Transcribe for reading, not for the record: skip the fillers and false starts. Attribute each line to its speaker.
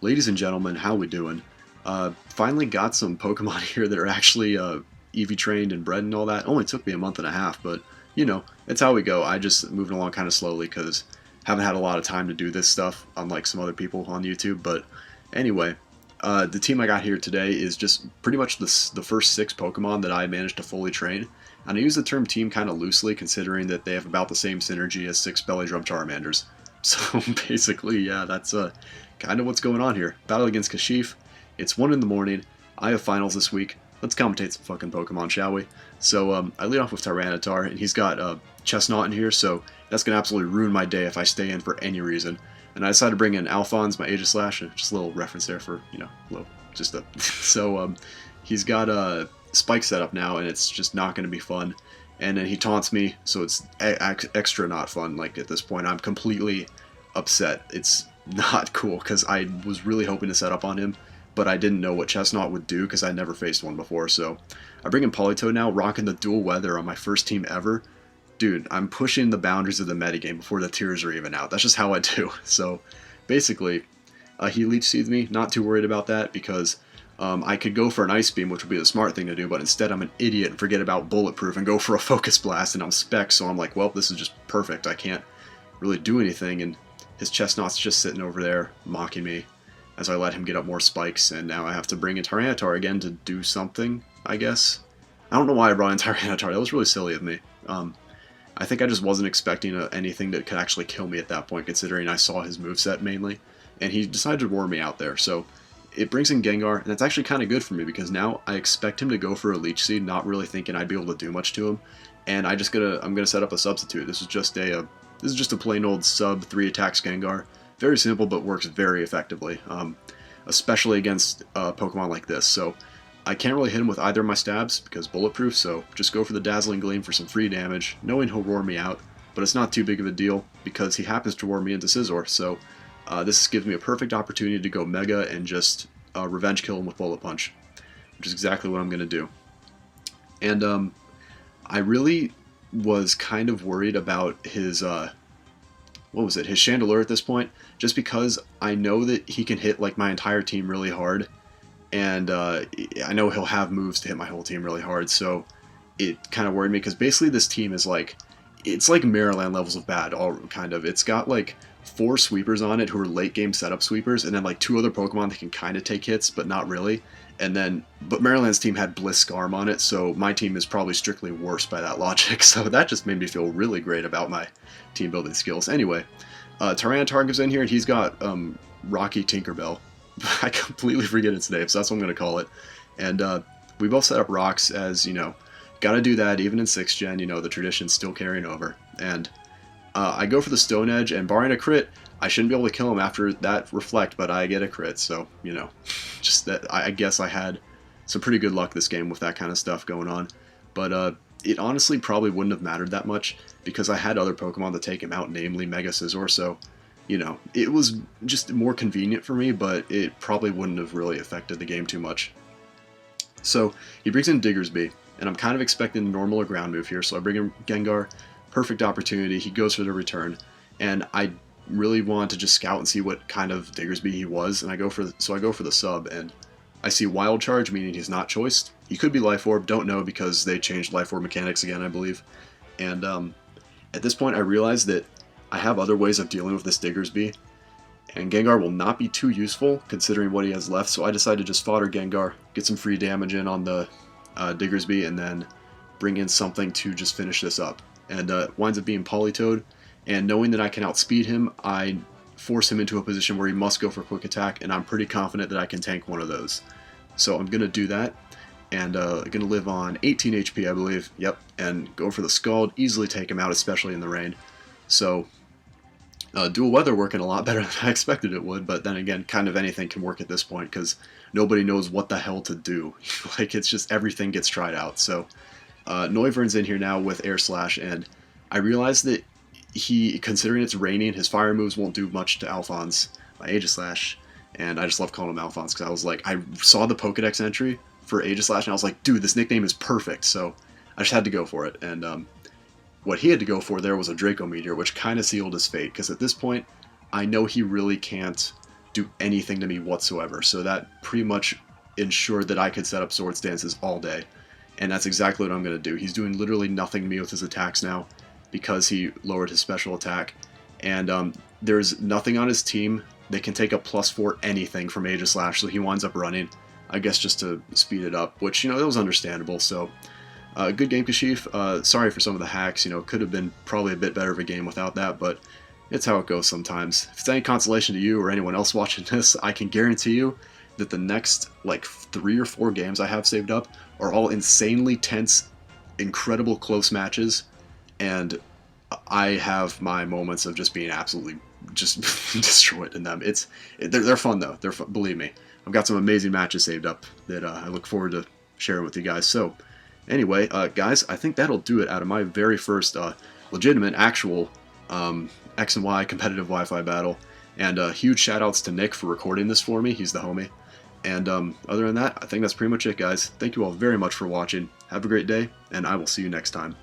Speaker 1: Ladies and gentlemen, how we doing? Finally got some Pokemon here that are actually EV trained and bred and all that. Only took me a month and a half, but you know, it's how we go. I just moving along kind of slowly because haven't had a lot of time to do this stuff, unlike some other people on YouTube. But anyway, the team I got here today is just pretty much the first 6 Pokemon that I managed to fully train. And I use the term team kind of loosely, considering that they have about the same synergy as 6 Belly Drum Charmanders. So basically, yeah, that's kind of what's going on here. Battle against Kashif. It's 1 in the morning. I have finals this week. Let's commentate some fucking Pokemon, shall we? So I lead off with Tyranitar, and he's got Chestnut in here, so that's going to absolutely ruin my day if I stay in for any reason. And I decided to bring in Alphonse, my Aegislash, just a little reference there for, you know, just a... So he's got a Spike set up now, and it's just not going to be fun. And then he taunts me, so it's extra not fun. Like, at this point, I'm completely upset. It's not cool, because I was really hoping to set up on him, but I didn't know what Chestnut would do, because I'd never faced one before. So I bring in Politoed now, rocking the dual weather on my first team ever. Dude, I'm pushing the boundaries of the metagame before the tiers are even out. That's just how I do. So basically, he Leech Seeds me. Not too worried about that, because I could go for an Ice Beam, which would be the smart thing to do, but instead I'm an idiot and forget about Bulletproof and go for a Focus Blast, and I'm Spec, so I'm like, well, this is just perfect. I can't really do anything, and his Chestnut's just sitting over there mocking me as I let him get up more spikes, and now I have to bring in Tyranitar again to do something, I guess. I don't know why I brought in Tyranitar. That was really silly of me. I think I just wasn't expecting anything that could actually kill me at that point, considering I saw his moveset mainly, and he decided to warn me out there, so it brings in Gengar, and that's actually kind of good for me, because now I expect him to go for a Leech Seed, not really thinking I'd be able to do much to him, and I'm gonna set up a substitute. This is just a plain old sub 3 attacks Gengar. Very simple, but works very effectively, especially against Pokemon like this. So I can't really hit him with either of my stabs because Bulletproof, so just go for the Dazzling Gleam for some free damage, knowing he'll roar me out, but it's not too big of a deal because he happens to roar me into Scizor, so this gives me a perfect opportunity to go Mega and just revenge kill him with Bullet Punch, which is exactly what I'm going to do. And I really was kind of worried about his, his Chandelure at this point, just because I know that he can hit like my entire team really hard, and I know he'll have moves to hit my whole team really hard, so it kind of worried me, because basically this team is like, it's like Maryland levels of bad, all kind of. It's got like 4 sweepers on it who are late game setup sweepers, and then like 2 other Pokemon that can kind of take hits, but not really. And then, but Maryland's team had Blitzscarm on it, so my team is probably strictly worse by that logic, so that just made me feel really great about my team building skills. Anyway, Tyranitar goes in here, and he's got Rocky Tinkerbell. I completely forget its name, so that's what I'm going to call it. And we both set up rocks, as, you know, gotta do that, even in 6th gen, you know, the tradition's still carrying over. And I go for the Stone Edge, and barring a crit, I shouldn't be able to kill him after that Reflect, but I get a crit, so, you know, just that, I guess I had some pretty good luck this game with that kind of stuff going on. But it honestly probably wouldn't have mattered that much, because I had other Pokemon to take him out, namely Mega Scizor, so, you know, it was just more convenient for me, but it probably wouldn't have really affected the game too much. So, he brings in Diggersby, and I'm kind of expecting a normal or ground move here, so I bring in Gengar. Perfect opportunity, he goes for the return, and I really wanted to just scout and see what kind of Diggersby he was, and I go for the sub, and I see Wild Charge, meaning he's not choiced. He could be Life Orb, don't know, because they changed Life Orb mechanics again, I believe. And at this point I realize that I have other ways of dealing with this Diggersby, and Gengar will not be too useful considering what he has left, so I decide to just fodder Gengar, get some free damage in on the Diggersby, and then bring in something to just finish this up. And winds up being Politoed, and knowing that I can outspeed him, I force him into a position where he must go for Quick Attack, and I'm pretty confident that I can tank one of those. So I'm going to do that, and going to live on 18 HP, I believe, yep, and go for the Scald, easily take him out, especially in the rain. So dual weather working a lot better than I expected it would, but then again, kind of anything can work at this point, because nobody knows what the hell to do. Like, it's just everything gets tried out. So Noivern's in here now with Air Slash, and I realized that he, considering it's raining, his fire moves won't do much to Alphonse, my Aegislash, and I just love calling him Alphonse, because I was like, I saw the Pokedex entry for Aegislash, and I was like, dude, this nickname is perfect, so I just had to go for it. And what he had to go for there was a Draco Meteor, which kind of sealed his fate, because at this point, I know he really can't do anything to me whatsoever. So that pretty much ensured that I could set up sword stances all day. And that's exactly what I'm going to do. He's doing literally nothing to me with his attacks now because he lowered his special attack. And there's nothing on his team that can take a +4 anything from Aegislash, so he winds up running, I guess just to speed it up, which, you know, that was understandable. So good game, Kashif. Sorry for some of the hacks. You know, could have been probably a bit better of a game without that, but it's how it goes sometimes. If it's any consolation to you or anyone else watching this, I can guarantee you that the next like 3 or 4 games I have saved up are all insanely tense, incredible close matches, and I have my moments of just being absolutely just destroyed in them. They're fun though. They're fun, believe me. I've got some amazing matches saved up that I look forward to sharing with you guys. So anyway, guys, I think that'll do it out of my very first legitimate, actual X and Y competitive Wi-Fi battle. And huge shout outs to Nick for recording this for me. He's the homie. And other than that, I think that's pretty much it, guys. Thank you all very much for watching. Have a great day, and I will see you next time.